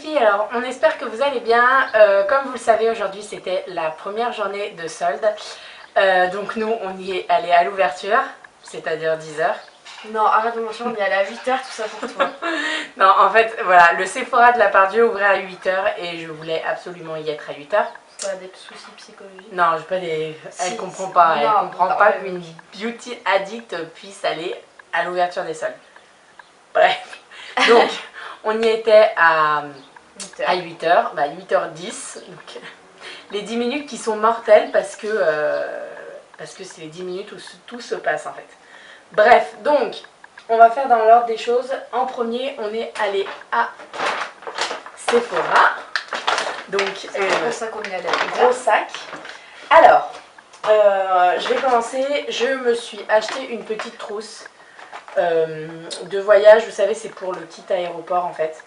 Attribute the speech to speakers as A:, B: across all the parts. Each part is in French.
A: filles, alors on espère que vous allez bien. Comme vous le savez, aujourd'hui c'était la première journée de solde. Donc nous on y est allé à l'ouverture, c'est-à-dire 10h.
B: Non, arrête de mentir, on est allé à 8h, tout ça pour toi.
A: Non, en fait, voilà, le Sephora de la Part-Dieu ouvrait à 8h et je voulais absolument y être à 8h.
B: T'as des soucis psychologiques?
A: Non, j'ai pas des...
B: Si,
A: Elle comprend pas,
B: non,
A: elle comprend
B: non,
A: pas
B: ouais,
A: qu'une beauty addict puisse aller à l'ouverture des soldes. Bref, donc on y était à 8h, bah 8h10, donc les 10 minutes qui sont mortelles parce que c'est les 10 minutes où tout se passe en fait. Bref, donc on va faire dans l'ordre des choses. En premier, on est allé à Sephora. Donc,
B: gros sac, on est allé à
A: gros sac. Alors, je vais commencer. Je me suis acheté une petite trousse de voyage. Vous savez, c'est pour le kit aéroport en fait.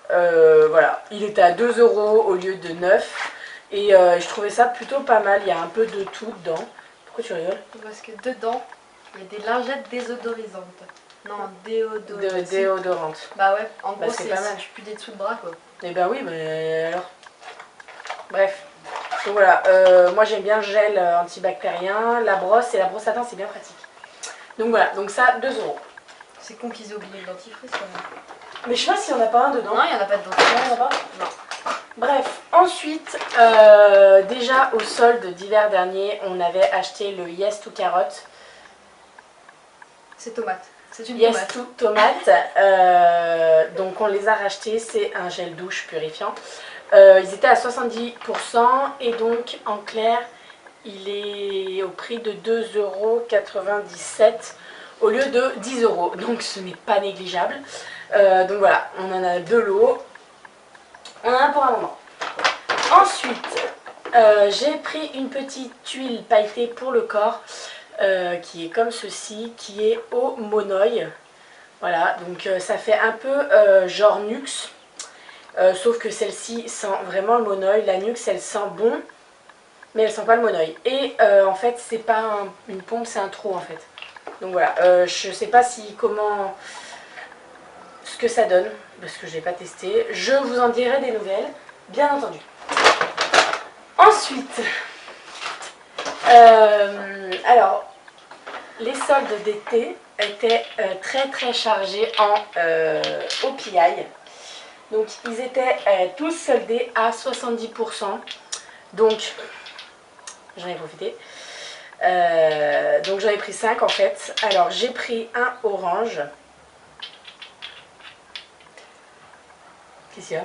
A: Voilà, il était à 2 € au lieu de 9. Et je trouvais ça plutôt pas mal. Il y a un peu de tout dedans. Pourquoi tu rigoles?
B: Parce que dedans, il y a des lingettes désodorisantes. Non, déodorantes.
A: Déodorante.
B: Bah ouais, en gros,
A: c'est pas mal.
B: Je pue des dessous de bras quoi.
A: Eh ben oui, mais alors. Bref. Donc voilà, moi j'aime bien le gel antibactérien, la brosse et la brosse à dents, c'est bien pratique. Donc voilà, donc ça, 2 €.
B: C'est con qu'ils aient oublié le dentifrice quand même.
A: Mais je sais pas s'il n'y en a pas un dedans.
B: Non, il n'y en a pas de dentifrice.
A: Non, il y en a pas.
B: Non.
A: Bref, ensuite, déjà au solde d'hiver dernier, on avait acheté le Yes to Carotte.
B: C'est tomate. C'est une
A: Yes
B: tomate.
A: to Tomate. Donc on les a rachetés, c'est un gel douche purifiant. Ils étaient à 70% et donc en clair, il est au prix de 2,97 € au lieu de 10 €. Donc ce n'est pas négligeable. Donc voilà, on en a 2 lots. On en a pour un moment. Ensuite, j'ai pris une petite tuile pailletée pour le corps qui est comme ceci, qui est au monoï. Voilà, donc ça fait un peu genre Nuxe. Sauf que celle-ci sent vraiment le monoï. La Nuxe, elle sent bon, mais elle sent pas le monoï. Et en fait, c'est pas une pompe, c'est un trou en fait. Donc voilà, je sais pas ce que ça donne, parce que je l'ai pas testé. Je vous en dirai des nouvelles, bien entendu. Ensuite, alors, les soldes d'été étaient très chargés en OPI. Donc ils étaient tous soldés à 70%. Donc j'en ai profité. Donc j'en ai pris 5 en fait. Alors j'ai pris un orange. Qu'est-ce qu'il y a?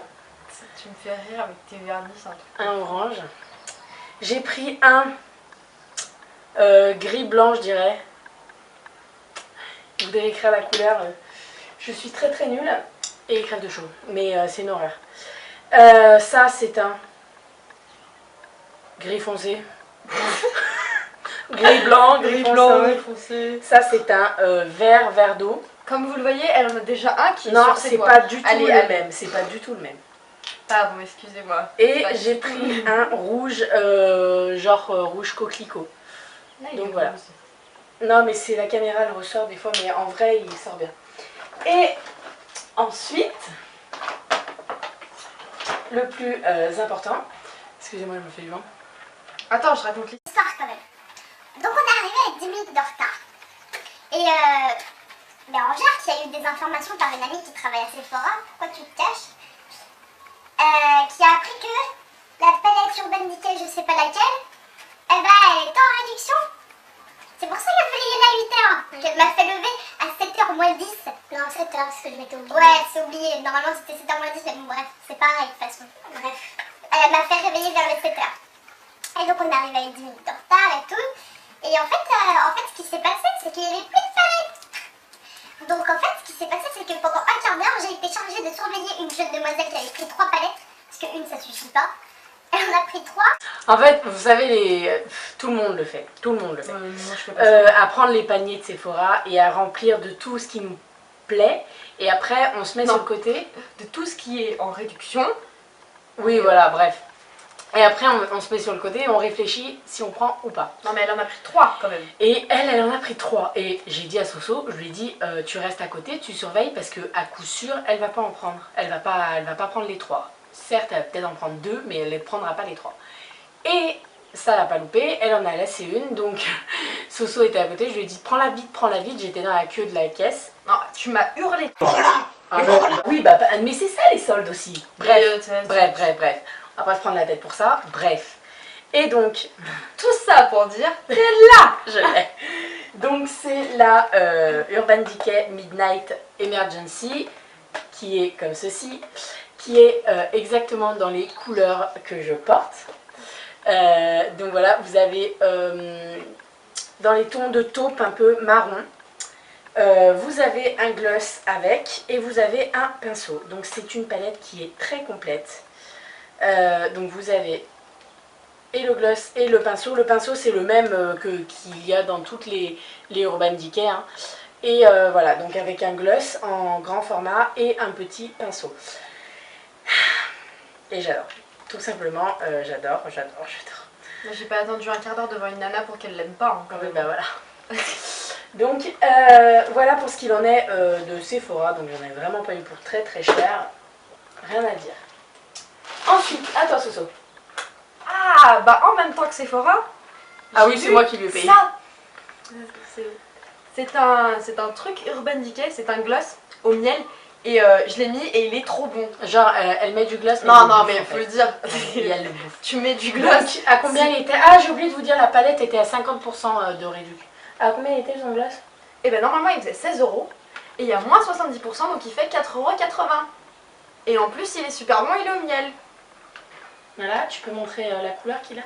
B: Tu me fais rire avec tes vernis, c'est un truc.
A: Un orange. J'ai pris un gris blanc, je dirais. Vous devez écrire la couleur. Je suis très nulle. Et crème de chaux, mais c'est une horreur. Ça, c'est un gris foncé. Gris blanc, gris foncé. Ça, c'est un vert d'eau.
B: Comme vous le voyez, elle en a déjà un qui est
A: non,
B: sur ses
A: c'est
B: doigts.
A: pas du tout
B: Allez,
A: le même. C'est pas du tout le même.
B: Pardon, excusez-moi.
A: Et j'ai pris un rouge, genre rouge coquelicot.
B: Là,
A: donc voilà. Rose. Non, mais c'est la caméra, elle ressort des fois, mais en vrai, il sort bien. Et ensuite, le plus important, excusez-moi, je me fais du vent.
B: Attends, je raconte
C: l'histoire quand même. Donc on est arrivé avec 10 minutes de retard. Et Bérangère, qui a eu des informations par une amie qui travaille à Sephora, pourquoi tu te caches, qui a appris que la palette Urban Decay, je sais pas laquelle, elle est en réduction. C'est pour ça qu'elle fait les à 8h, qu'elle m'a fait lever à 7h moins 10. Non, 7h, parce que je m'étais oubliée. Ouais, c'est oublié. Normalement, c'était 7h moins 10, mais bon, bref, c'est pareil, de toute façon. Bref. Elle m'a fait réveiller vers les 7h. Et donc, on est arrivé avec 10 minutes de retard et tout. Et en fait, ce qui s'est passé, c'est qu'il n'y avait plus de palettes. Donc, en fait, ce qui s'est passé, c'est que pendant un quart d'heure, j'ai été chargée de surveiller une jeune demoiselle qui avait pris 3 palettes. Parce qu'une, ça suffit pas. Elle en a pris 3.
A: En fait, vous savez, tout le monde le fait. Tout le monde le fait.
B: Moi, je fais pas ça.
A: À prendre les paniers de Sephora et à remplir de tout ce qui nous plaît. Et après, on se met sur le côté.
B: De tout ce qui est en réduction.
A: Oui, voilà, bref. Et après, on se met sur le côté et on réfléchit si on prend ou pas.
B: Non, mais elle en a pris 3 quand même.
A: Et elle en a pris 3. Et j'ai dit à Soso, je lui ai dit, tu restes à côté, tu surveilles parce que à coup sûr, elle va pas en prendre. Elle va pas prendre les 3. certes, elle va peut-être en prendre 2, mais elle ne prendra pas les 3. Et ça l'a pas loupé, elle en a laissé une, donc Soso était à côté, je lui ai dit prends-la vite, j'étais dans la queue de la caisse.
B: Non, tu m'as hurlé.
A: Ah, oui, bah, mais c'est ça les soldes aussi. Bref, bref. On va pas se prendre la tête pour ça, bref. Et donc,
B: tout ça pour dire,
A: t'es là, je l'ai. Donc c'est la Urban Decay Midnight Emergency, qui est comme ceci, qui est exactement dans les couleurs que je porte. Donc voilà, vous avez dans les tons de taupe un peu marron, vous avez un gloss avec et vous avez un pinceau. Donc c'est une palette qui est très complète. Donc vous avez et le gloss et le pinceau. Le pinceau c'est le même qu'il y a dans toutes les Urban Decay. Hein. Et voilà, donc avec un gloss en grand format et un petit pinceau. Et j'adore. Tout simplement, j'adore.
B: J'ai pas attendu un quart d'heure devant une nana pour qu'elle l'aime pas. Hein, quand même.
A: Bah voilà. Donc voilà pour ce qu'il en est de Sephora. Donc j'en ai vraiment pas eu pour très très cher. Rien à dire. Ensuite, à toi Soso.
B: Ah, bah en même temps que Sephora.
A: Ah oui, c'est moi qui lui ai payé.
B: Ça. C'est un truc Urban Decay, c'est un gloss au miel. Et je l'ai mis et il est trop bon.
A: Genre, elle met du gloss.
B: Non, mais il faut le dire.
A: Et elle le bouffe.
B: Tu mets du gloss.
A: Donc, à combien il était? Ah, j'ai oublié de vous dire, la palette était à 50% de réduction. À combien il était son gloss?
B: Et ben normalement, il faisait 16 € et il y a moins 70%, donc il fait 4,80 €. Et en plus, il est super bon, il est au miel.
A: Voilà, tu peux montrer la couleur qu'il a?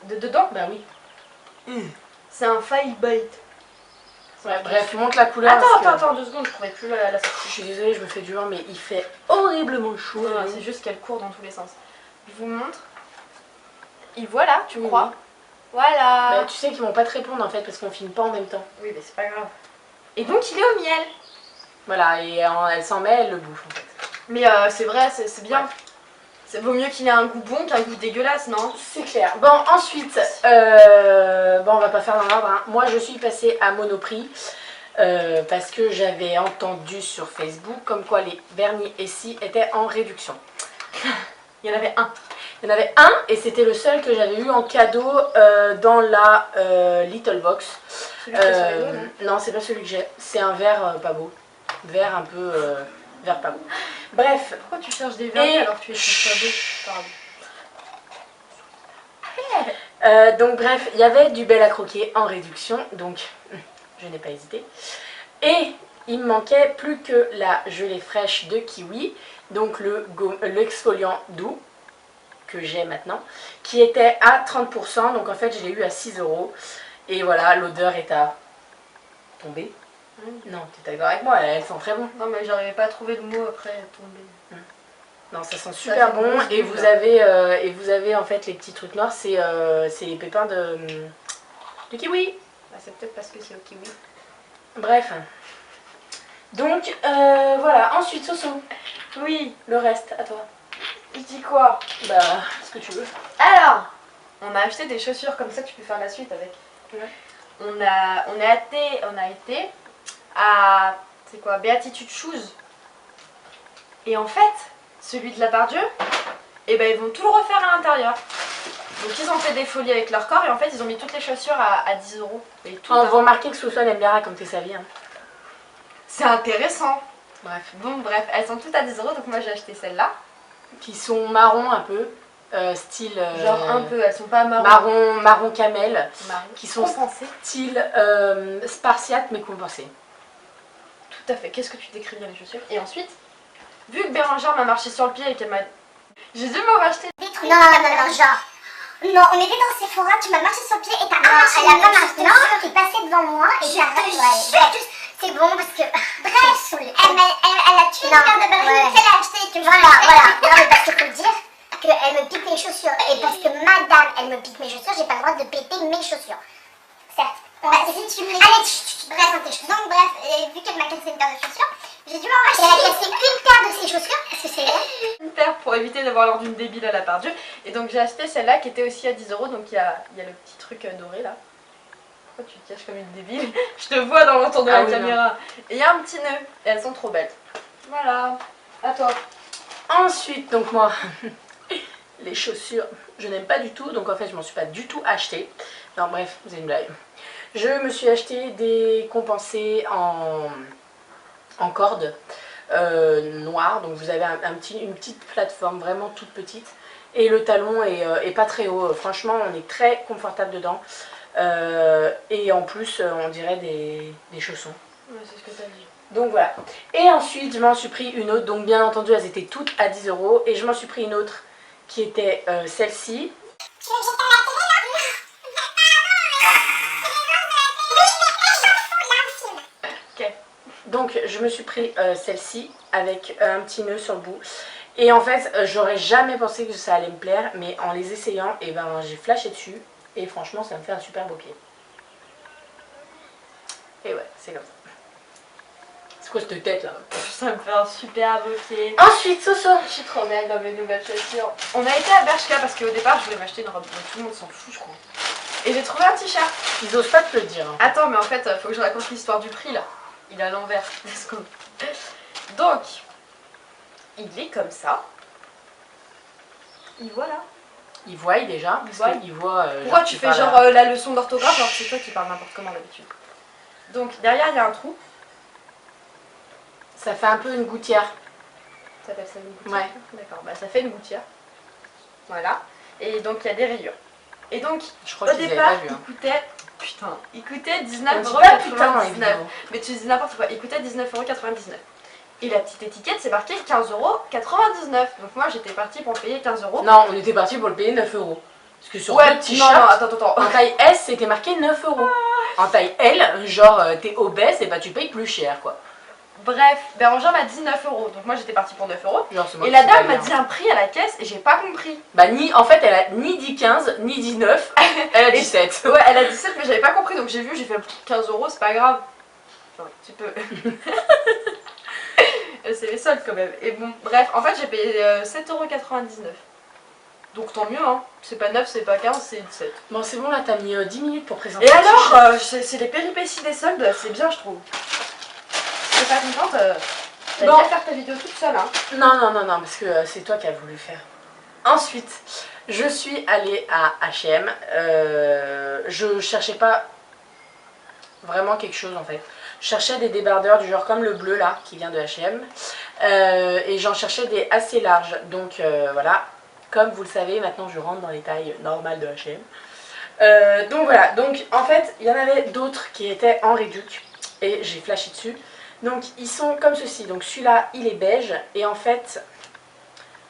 B: De dedans?
A: Bah oui.
B: C'est un File Bite.
A: Ouais, bref, montre la couleur.
B: Attends, 2 secondes, je trouvais plus la sortie.
A: Je suis désolée, je me fais du vent, mais il fait horriblement chaud.
B: C'est juste qu'elle court dans tous les sens. Je vous montre. Et voilà, tu crois? Voilà.
A: Bah, tu sais qu'ils vont pas te répondre en fait, parce qu'on filme pas en même temps.
B: Oui, mais c'est pas grave. Et donc, il est au miel.
A: Voilà, et elle s'en met, elle le bouffe en fait.
B: Mais c'est vrai, c'est bien. Ouais. C'est vaut mieux qu'il ait un goût bon qu'un goût dégueulasse, non?
A: C'est clair. Bon, ensuite, bon, on va pas faire dans l'ordre. Hein. Moi, je suis passée à Monoprix parce que j'avais entendu sur Facebook comme quoi les vernis Essie étaient en réduction.
B: Il y en avait un.
A: Il y en avait un et c'était le seul que j'avais eu en cadeau dans la Little Box.
B: Celui que sur les doigts,
A: non, c'est pas celui que j'ai. C'est un vert pas beau. Vert un peu... vert pas beau. Bref.
B: Pourquoi tu cherches des vernis alors que tu es sur
A: donc bref, il y avait du Belle à croquer en réduction, donc je n'ai pas hésité. Et il me manquait plus que la gelée fraîche de kiwi, donc l'exfoliant doux, que j'ai maintenant, qui était à 30%, donc en fait je l'ai eu à 6 €. Et voilà, l'odeur est à tomber. Non, tu es d'accord avec moi, elle sent très bon.
B: Non, mais j'arrivais pas à trouver le mot après tomber.
A: Non, ça sent super bon et vous avez en fait les petits trucs noirs, c'est les pépins de kiwi.
B: Bah, c'est peut-être parce que c'est au kiwi.
A: Bref. Donc voilà, ensuite Soso.
B: Oui.
A: Le reste, à toi.
B: Je dis quoi?
A: Bah, ce que tu veux.
B: Alors, on a acheté des chaussures comme ça, tu peux faire la suite avec.
A: Ouais.
B: On a été à, c'est quoi, Béatitude Shoes. Et en fait, celui de la Bardieu, et ben ils vont tout le refaire à l'intérieur. Donc ils ont fait des folies avec leur corps et en fait ils ont mis toutes les chaussures à 10 €. Et tout.
A: On va remarquer que Soso elle aime bien raconter sa vie. Hein.
B: C'est intéressant.
A: Bref.
B: Bon bref, elles sont toutes à 10 €, donc moi j'ai acheté celles-là.
A: Qui sont marron un peu, style...
B: Genre un peu, elles sont pas marron.
A: Marron camel.
B: Marron.
A: Qui sont
B: compensées.
A: Style spartiate mais compensé.
B: Tout à fait, qu'est-ce que tu décris bien les chaussures? Et ensuite, vu que Bérangère m'a marché sur le pied et qu'elle m'a... J'ai dû m'en racheter
C: des trucs. Non, genre. Non, on était dans Sephora, tu m'as marché sur le pied et t'as arraché. Elle a pas marché. Non, t'es passée devant moi et j'ai arraché. C'est bon parce que. Bref, elle a tué une paire de ballerines qu'elle a acheté. Voilà. Non, mais parce qu'il faut le dire qu'elle me pique mes chaussures. Et parce que madame, elle me pique mes chaussures, j'ai pas le droit de péter mes chaussures. Certes. Si tu me les... Allez, bref, tes chaussures. Donc, bref, vu qu'elle m'a cassé une paire de chaussures, j'ai dû m'en racheter. Elle a cassé une paire de ses chaussures parce que c'est vrai.
B: Une paire pour éviter d'avoir l'air d'une débile à la part Dieu. Et donc j'ai acheté celle-là qui était aussi à 10 €. Donc il y a le petit truc doré là. Pourquoi tu te caches comme une débile? Je te vois dans l'entour de la caméra. Non. Et il y a un petit nœud. Et elles sont trop belles. Voilà. À toi.
A: Ensuite, donc moi, les chaussures, je n'aime pas du tout. Donc en fait, je m'en suis pas du tout acheté. Non, bref, c'est une blague. Je me suis acheté des compensés en corde noire. Donc vous avez une petite plateforme vraiment toute petite. Et le talon est pas très haut. Franchement, on est très confortable dedans. Et en plus, on dirait des chaussons.
B: Ouais, c'est ce que t'as dit.
A: Donc voilà. Et ensuite, je m'en suis pris une autre. Donc bien entendu, elles étaient toutes à 10 €. Et je m'en suis pris une autre qui était celle-ci.
B: Ok.
A: Donc je me suis pris celle-ci avec un petit nœud sur le bout. Et en fait, j'aurais jamais pensé que ça allait me plaire. Mais en les essayant, et ben, j'ai flashé dessus. Et franchement, ça me fait un super beau pied. Et ouais, c'est comme ça. C'est quoi cette tête là?
B: Ça me fait un super beau pied.
A: Ensuite, Soso.
B: Je suis trop belle dans mes nouvelles chaussures. On a été à Bershka parce qu'au départ je voulais m'acheter une robe, mais tout le monde s'en fout je crois. Et j'ai trouvé un t-shirt.
A: Ils osent pas te le dire. Hein.
B: Attends, mais en fait, faut que je raconte l'histoire du prix là. Il est à l'envers. Donc, il est comme ça. Et voilà.
A: Ils voient déjà. Ils voient.
B: Pourquoi tu fais genre la leçon d'orthographe alors que c'est toi qui parles n'importe comment d'habitude. Donc, derrière il y a un trou.
A: Ça fait un peu une gouttière.
B: Ça s'appelle ça une gouttière?
A: Ouais.
B: D'accord, bah ça fait une gouttière. Voilà. Et donc il y a des rayures. Et donc,
A: Je crois
B: au
A: qu'ils
B: départ,
A: avaient pas vu. Hein.
B: il coûtait 19,99
A: On dit pas putain,
B: €.
A: évidemment.
B: Mais tu dis n'importe quoi, il coûtait 19,99 €. Et la petite étiquette, c'est marqué 15,99 €. Donc moi, j'étais partie pour payer 15 €.
A: Non, on était parti pour le payer 9 €. Parce que sur
B: Ouais,
A: le t-shirt,
B: non, attends.
A: en taille S, c'était marqué 9 €. En taille L, genre t'es obèse et bah tu payes plus cher quoi.
B: Bref, Bérangère m'a dit 9 €. Donc moi, j'étais partie pour 9 €.
A: Genre, c'est moi
B: Et
A: qui
B: la
A: sais
B: dame
A: pas
B: m'a
A: lire.
B: dit un prix à la caisse et j'ai pas compris.
A: Bah en fait elle a ni dit 15, ni dit 9, elle a dit 7.
B: Ouais, elle a dit 7, mais j'avais pas compris. Donc j'ai fait 15 €, c'est pas grave. Enfin, tu peux. C'est les soldes quand même. Et bon, bref, en fait j'ai payé 7,99 €. Donc tant mieux, hein. C'est pas 9, c'est pas 15, c'est 7.
A: Bon c'est bon là, t'as mis 10 minutes pour présenter.
B: Et
A: le
B: alors,
A: t-shirt.
B: c'est les péripéties des soldes, c'est bien je trouve. Si t'es pas contente, t'as
A: Bon.
B: qu'à faire ta vidéo toute seule, hein.
A: Non, parce que c'est toi qui as voulu faire. Ensuite, je suis allée à H&M. Je cherchais pas vraiment quelque chose en fait. Je cherchais des débardeurs du genre comme le bleu là, qui vient de H&M. Et j'en cherchais des assez larges. Donc voilà, comme vous le savez, maintenant je rentre dans les tailles normales de H&M. Donc voilà, donc en fait, il y en avait d'autres qui étaient en réduc. Et j'ai flashé dessus. Donc ils sont comme ceci. Donc celui-là, il est beige. Et en fait,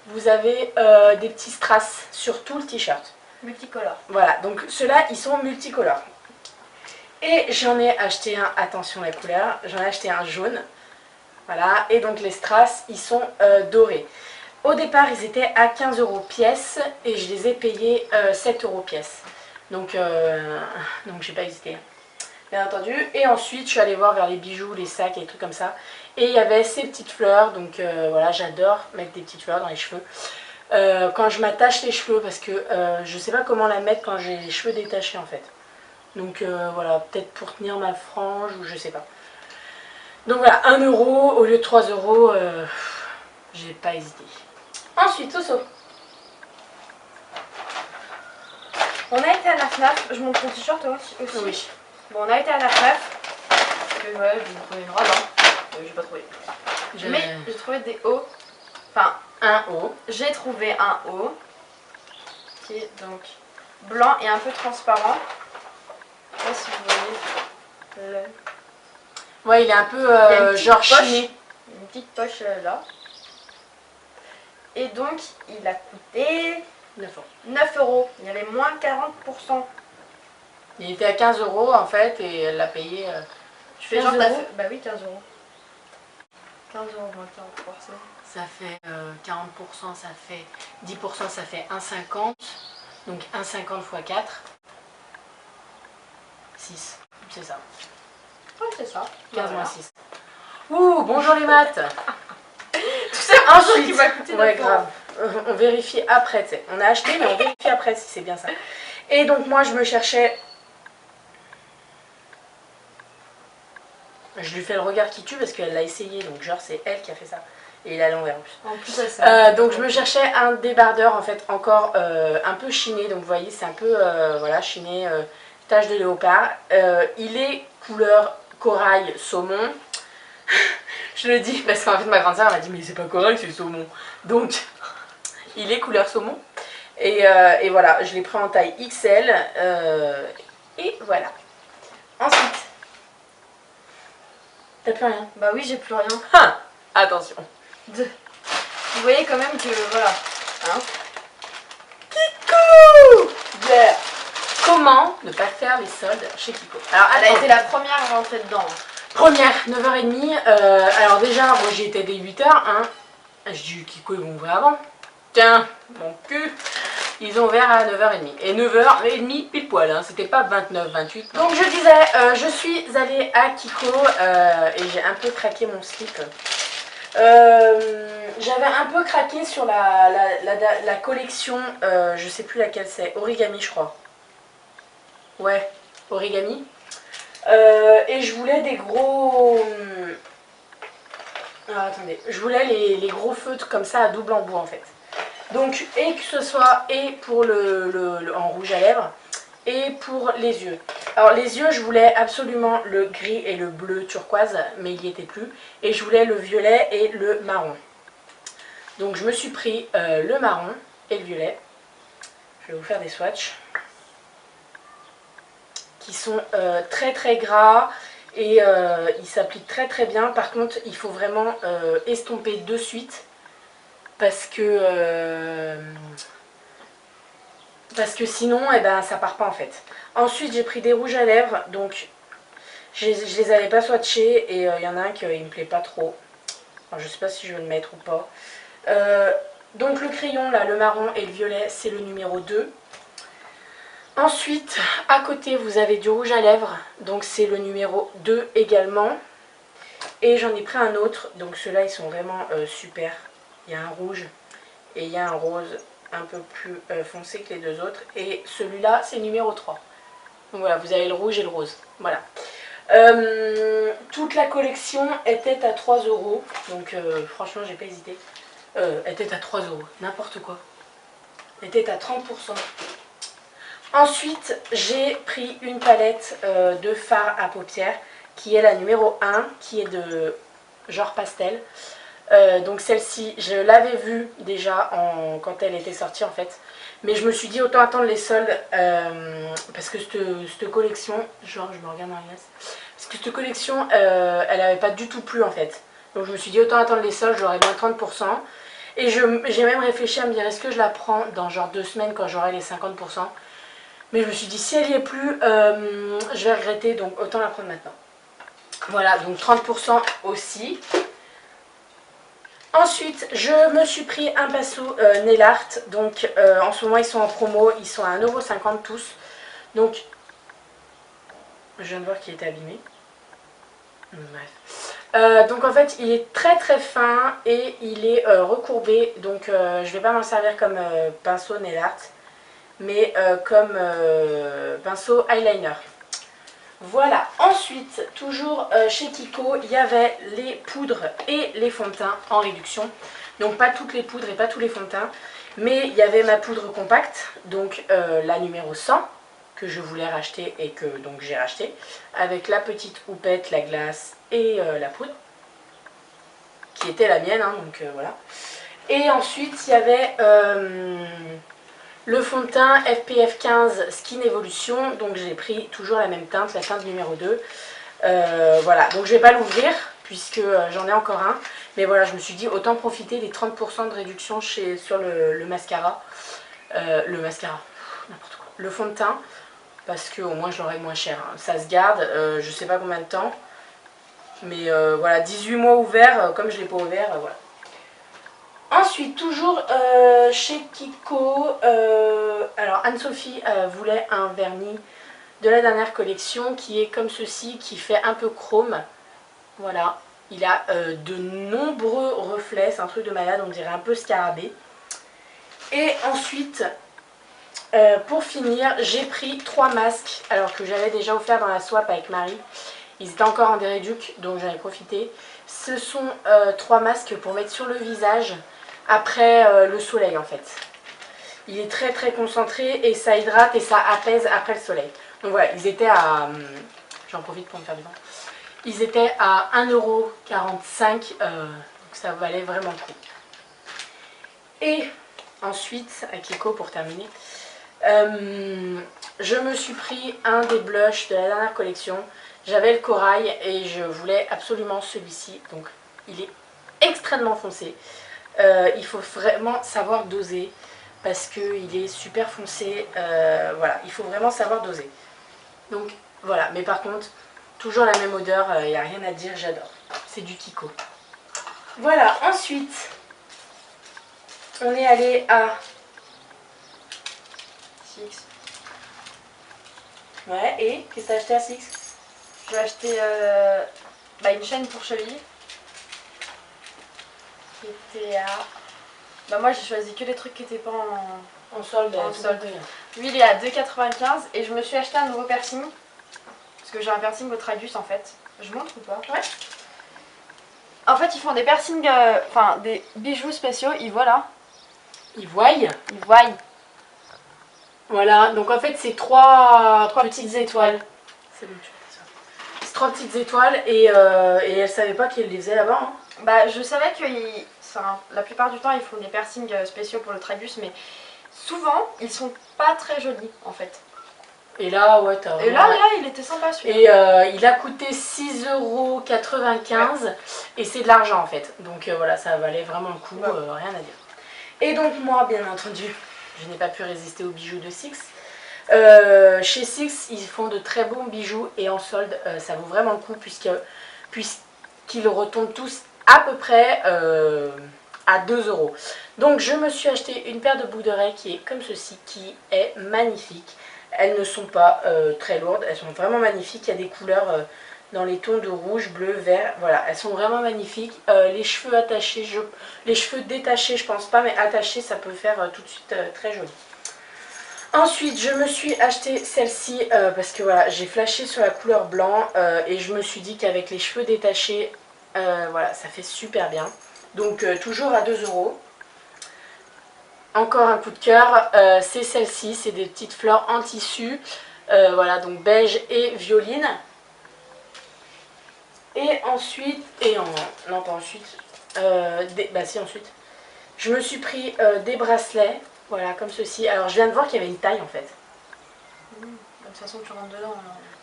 A: vous avez des petits strass sur tout le t-shirt.
B: Multicolore.
A: Voilà, donc ceux-là, ils sont multicolores. Et j'en ai acheté un, attention la couleur, j'en ai acheté un jaune. Voilà, et donc les strass, ils sont dorés. Au départ, ils étaient à 15 € pièce et je les ai payés 7 € pièce. Donc j'ai pas hésité. Bien entendu. Et ensuite, je suis allée voir vers les bijoux, les sacs et les trucs comme ça. Et il y avait ces petites fleurs. Donc voilà, j'adore mettre des petites fleurs dans les cheveux. Quand je m'attache les cheveux, parce que je sais pas comment la mettre quand j'ai les cheveux détachés en fait. Donc voilà, peut-être pour tenir ma frange ou je sais pas. Donc voilà, 1 € au lieu de 3 €. J'ai pas hésité. Ensuite, Soso.
B: On a été à la FNAF, je montre ton t-shirt toi aussi.
A: Oui.
B: Bon, on a été à la FNAF. Et voilà, j'ai trouvé une robe, hein. J'ai pas trouvé. Mais j'ai trouvé des hauts. Enfin,
A: un haut.
B: j'ai trouvé un haut qui est donc blanc et un peu transparent. Je sais pas si vous voyez.
A: Ouais, il est un peu
B: Il y a une petite
A: genre
B: poche.
A: chiné.
B: Une petite poche là. Et donc, il a coûté
A: 9 €.
B: 9 €. Il y avait moins 40%.
A: Il était à 15 € en fait et elle l'a payé.
B: Tu fais
A: 15
B: genre
A: €.
B: Bah oui, 15 €. 15 € moins 40%.
A: Ça fait 40%, ça fait 10%, ça fait 1,50. Donc 1,50 x 4. 6. C'est ça.
B: Ouais, c'est ça.
A: 15 moins 6. Ouh, bonjour les maths.
B: Tout ça, un jour qui m'a coûté 9
A: Ouais,
B: €.
A: grave. On vérifie après, tu sais. On a acheté, mais on vérifie après si c'est bien ça. Et donc moi, je me cherchais... Je lui fais le regard qui tue parce qu'elle l'a essayé, donc genre c'est elle qui a fait ça. Et il est à l'envers en plus.
B: En plus, ça.
A: Donc je me cherchais un débardeur en fait encore un peu chiné. Donc vous voyez c'est un peu voilà, chiné, tache de léopard. Il est couleur corail saumon. Je le dis parce qu'en fait ma grande sœur m'a dit mais c'est pas corail c'est saumon. Donc il est couleur saumon. Et voilà, je l'ai pris en taille XL. Et voilà. Ensuite, t'as plus rien?
B: Bah oui, j'ai plus rien.
A: Ah, attention.
B: Vous voyez quand même que voilà. Hein,
A: Kiko, yeah. Comment ne pas faire les soldes chez Kiko? Alors,
B: elle a
A: attends.
B: été la première à rentrer dedans.
A: Première, 9h30. Alors déjà, moi j'y étais dès 8h. Hein. Je dis Kiko, ils vont ouvrir avant. Tiens, mon cul. Ils ont ouvert à 9h30. Et 9h30 pile poil, hein. C'était pas 29, 28. Donc je disais, je suis allée à Kiko et j'ai un peu craqué mon slip. J'avais un peu craqué sur la collection, je sais plus laquelle c'est, Origami je crois. Ouais, Origami. Et je voulais des gros... Alors, attendez, je voulais les gros feutres comme ça à double embout en fait. Donc, et que ce soit et pour en rouge à lèvres et pour les yeux. Alors les yeux, je voulais absolument le gris et le bleu turquoise, mais il n'y était plus. Et je voulais le violet et le marron. Donc je me suis pris le marron et le violet. Je vais vous faire des swatchs. Qui sont très très gras et ils s'appliquent très très bien. Par contre, il faut vraiment estomper de suite. Parce que sinon, eh ben, ça part pas en fait. Ensuite, j'ai pris des rouges à lèvres. Donc, je les avais pas swatchés. Et il y en a un qui me plaît pas trop. Alors, je sais pas si je vais le mettre ou pas. Donc, le crayon, là, le marron et le violet, c'est le numéro 2. Ensuite, à côté, vous avez du rouge à lèvres. Donc, c'est le numéro 2 également. Et j'en ai pris un autre. Donc, ceux-là, ils sont vraiment super. Il y a un rouge et il y a un rose un peu plus foncé que les deux autres. Et celui-là, c'est numéro 3. Donc voilà, vous avez le rouge et le rose. Voilà. Toute la collection était à 3 €. Donc franchement, j'ai pas hésité. Était à 3 €, n'importe quoi. Était à 30%. Ensuite, j'ai pris une palette de fard à paupières qui est la numéro 1, qui est de genre pastel. Donc celle-ci, je l'avais vue déjà quand elle était sortie en fait. Mais je me suis dit autant attendre les soldes parce que cette collection, genre je me regarde dans la glace, parce que cette collection, elle n'avait pas du tout plu en fait. Donc je me suis dit autant attendre les soldes, j'aurai moins 30%. Et j'ai même réfléchi à me dire est-ce que je la prends dans genre 2 semaines quand j'aurai les 50%. Mais je me suis dit si elle y est plus, je vais regretter, donc autant la prendre maintenant. Voilà, donc 30% aussi. Ensuite, je me suis pris un pinceau nail art. Donc, en ce moment, ils sont en promo. Ils sont à 1,50 € tous. Donc, je viens de voir qu'il était abîmé. Bref. Donc, en fait, il est très très fin et il est recourbé. Donc, je ne vais pas m'en servir comme pinceau nail art, mais comme pinceau eyeliner. Voilà, ensuite, toujours chez Kiko, il y avait les poudres et les fonds de teint en réduction. Donc pas toutes les poudres et pas tous les fonds de teint, mais il y avait ma poudre compacte, donc la numéro 100, que je voulais racheter et que donc j'ai racheté, avec la petite houppette, la glace et la poudre, qui était la mienne, hein, donc voilà. Et ensuite, il y avait... le fond de teint FPF 15 Skin Evolution, donc j'ai pris toujours la même teinte, la teinte numéro 2. Voilà, donc je vais pas l'ouvrir puisque j'en ai encore un. Mais voilà, je me suis dit autant profiter des 30% de réduction sur le mascara. N'importe quoi. Le fond de teint, parce que au moins je l'aurai moins cher. Hein. Ça se garde, je sais pas combien de temps. Mais voilà, 18 mois ouvert, comme je l'ai pas ouvert, voilà. Ensuite, toujours chez Kiko, alors Anne-Sophie voulait un vernis de la dernière collection qui est comme ceci, qui fait un peu chrome. Voilà, il a de nombreux reflets, c'est un truc de malade, on dirait un peu scarabée. Et ensuite, pour finir, j'ai pris 3 masques, alors que j'avais déjà offert dans la swap avec Marie. Ils étaient encore en déréduc, donc j'en ai profité. Ce sont 3 masques pour mettre sur le visage après le soleil en fait. Il est très très concentré et ça hydrate et ça apaise après le soleil. Donc voilà, ils étaient à... j'en profite pour me faire du vent. Ils étaient à 1,45 €, donc ça valait vraiment le coup. Et ensuite, à Kiko pour terminer, je me suis pris un des blushs de la dernière collection. J'avais le corail et je voulais absolument celui-ci. Donc il est extrêmement foncé. Il faut vraiment savoir doser parce qu'il est super foncé. Voilà, il faut vraiment savoir doser. Donc voilà, mais par contre, toujours la même odeur, il n'y a rien à dire, j'adore. C'est du Kiko. Voilà, ensuite, on est allé à...
B: Six.
A: Ouais, et qu'est-ce que t'as acheté à Six?
B: Je vais acheter une chaîne pour cheville. Qui était à... Bah moi j'ai choisi que les trucs qui n'étaient pas
A: En solde.
B: En solde. Lui il est à 2,95 et je me suis acheté un nouveau piercing. Parce que j'ai un piercing au tragus en fait. Je montre ou pas?
A: Ouais.
B: En fait ils font des piercings, des bijoux spéciaux, ils voient là.
A: Ils voient.
B: Ils voient.
A: Voilà, donc en fait c'est trois petites étoiles. C'est bon, tu fais ça. C'est 3 petites étoiles et elle savait pas qu'elle les faisait là-bas. Hein.
B: Bah je savais que la plupart du temps ils font des piercings spéciaux pour le tragus, mais souvent ils sont pas très jolis en fait.
A: Et là, ouais, t'as...
B: Et là, il était sympa
A: Et
B: celui-là.
A: il a coûté 6,95 € et c'est de l'argent en fait. Donc voilà, ça valait vraiment le coup, rien à dire. Et donc moi, bien entendu, je n'ai pas pu résister aux bijoux de Six. Chez Six, ils font de très bons bijoux et en solde, ça vaut vraiment le coup puisqu'ils retombent tous à peu près à 2 €. Donc je me suis acheté une paire de boucles d'oreilles qui est comme ceci, qui est magnifique. Elles ne sont pas très lourdes, elles sont vraiment magnifiques. Il y a des couleurs dans les tons de rouge, bleu, vert. Voilà, elles sont vraiment magnifiques. Les cheveux attachés, les cheveux détachés, je pense pas, mais attachés, ça peut faire tout de suite très joli. Ensuite, je me suis acheté celle-ci parce que voilà, j'ai flashé sur la couleur blanc et je me suis dit qu'avec les cheveux détachés, voilà, ça fait super bien. Donc toujours à 2 €. Encore un coup de cœur, c'est celle-ci, c'est des petites fleurs en tissu, voilà, donc beige et violine. Et ensuite, non pas ensuite, si ensuite, je me suis pris des bracelets, voilà, comme ceci. Alors je viens de voir qu'il y avait une taille en fait.
B: De toute façon tu rentres dedans.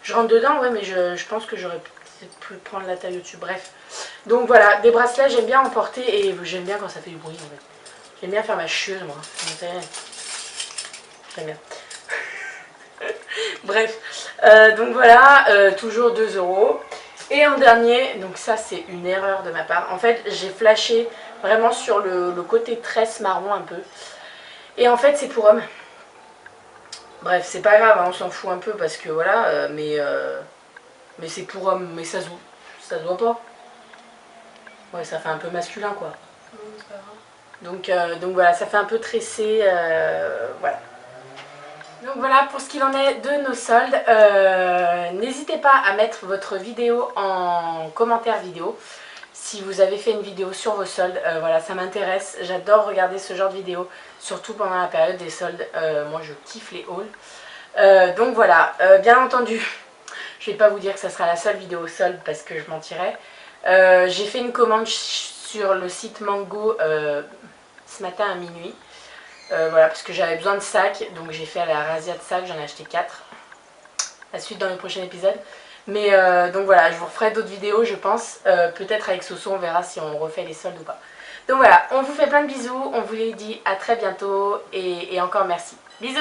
A: Je rentre dedans, ouais, mais je pense que j'aurais peut-être pu prendre la taille au-dessus, bref. Donc voilà, des bracelets, j'aime bien en porter et j'aime bien quand ça fait du bruit en fait. J'aime bien faire ma chieuse, moi. J'aime bien. Bref. Donc voilà, toujours 2 €. Et en dernier, donc ça c'est une erreur de ma part. En fait, j'ai flashé vraiment sur le côté tresse marron un peu. Et en fait, c'est pour homme. Bref, c'est pas grave, hein, on s'en fout un peu parce que voilà, mais c'est pour homme. Mais ça se voit pas. Ouais, ça fait un peu masculin quoi.
B: C'est pas grave.
A: Donc voilà, ça fait un peu tressé, voilà. Donc voilà pour ce qu'il en est de nos soldes. N'hésitez pas à mettre votre vidéo en commentaire vidéo. Si vous avez fait une vidéo sur vos soldes, voilà, ça m'intéresse. J'adore regarder ce genre de vidéo, surtout pendant la période des soldes. Moi je kiffe les hauls. Donc voilà, bien entendu, je vais pas vous dire que ça sera la seule vidéo solde parce que je mentirais. J'ai fait une commande sur le site Mango ce matin à minuit, voilà, parce que j'avais besoin de sacs, donc j'ai fait à la razzia de sacs, j'en ai acheté 4. La suite dans le prochain épisode. Mais donc voilà, je vous referai d'autres vidéos je pense, peut-être avec Soso, on verra si on refait les soldes ou pas. Donc voilà, on vous fait plein de bisous, on vous les dit à très bientôt et encore merci. Bisous.